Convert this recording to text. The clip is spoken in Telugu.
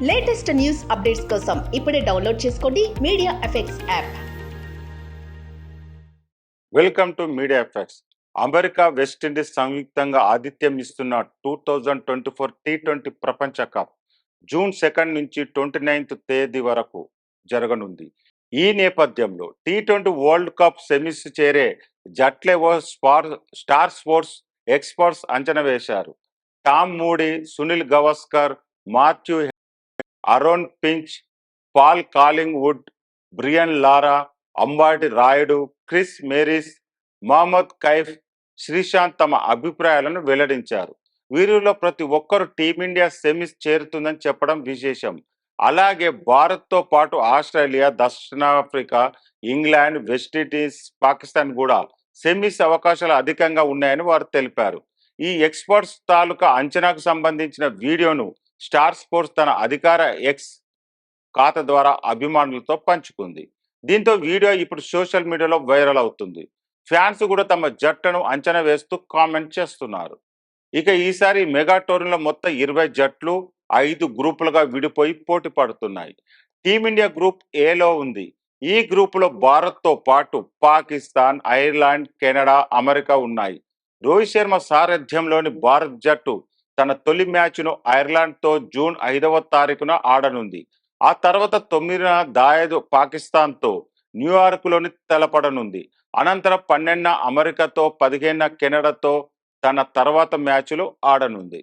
లేటెస్ట్ న్యూస్ అప్డేట్స్ కోసం ఇప్పుడే డౌన్లోడ్ చేసుకోండి media effects app. Welcome to media effects. America, West Indies సంయుక్తంగా ఆతిథ్యం ఇస్తున్న 2024 T20 ప్రపంచ కప్ జూన్ 2 నుంచి 29th తేదీ వరకు జరగనుంది. ఈ నేపథ్యంలో T20 వరల్డ్ కప్ సెమీస్ చేరే జట్లేవో స్టార్ స్పోర్ట్స్ ఎక్స్పర్ట్స్ అంచనా వేశారు. Tom Moody, Sunil Gavaskar, Matthew Aaron Finch, Paul Collingwood, Brian Lara, Ambati Rayudu, Chris Morris, Mohammad Kaif, Sreesanth తమ అభిప్రాయాలను వెల్లడించారు. వీరిలో ప్రతి ఒక్కరు టీమిండియా సెమీస్ చేరుతుందని చెప్పడం విశేషం. అలాగే భారత్తో పాటు ఆస్ట్రేలియా, దక్షిణాఫ్రికా, ఇంగ్లాండ్, వెస్టిండీస్, పాకిస్తాన్ కూడా సెమీస్ అవకాశాలు అధికంగా ఉన్నాయని వారు తెలిపారు. ఈ ఎక్స్పర్ట్స్ తాలూకా అంచనాకు సంబంధించిన వీడియోను స్టార్ స్పోర్ట్స్ తన అధికార ఎక్స్ ఖాతా ద్వారా అభిమానులతో పంచుకుంది. దీంతో వీడియో ఇప్పుడు సోషల్ మీడియాలో వైరల్ అవుతుంది. ఫ్యాన్స్ కూడా తమ జట్టును అంచనా వేస్తూ కామెంట్ చేస్తున్నారు. ఇక ఈసారి మెగా టోర్నీలో మొత్తం 20 జట్లు 5 గ్రూపులుగా విడిపోయి పోటీ పడుతున్నాయి. టీమిండియా గ్రూప్ ఏలో ఉంది. ఈ గ్రూపులో భారత్తో పాటు పాకిస్తాన్, ఐర్లాండ్, కెనడా, అమెరికా ఉన్నాయి. రోహిత్ శర్మ సారథ్యంలోని భారత్ జట్టు తన తొలి మ్యాచ్ను ఐర్లాండ్తో జూన్ 5వ తారీఖున ఆడనుంది. ఆ తర్వాత 9న దాయదు పాకిస్తాన్తో న్యూయార్క్లోని తలపడనుంది. అనంతరం 12న అమెరికాతో, 15న కెనడాతో తన తర్వాత మ్యాచ్లు ఆడనుంది.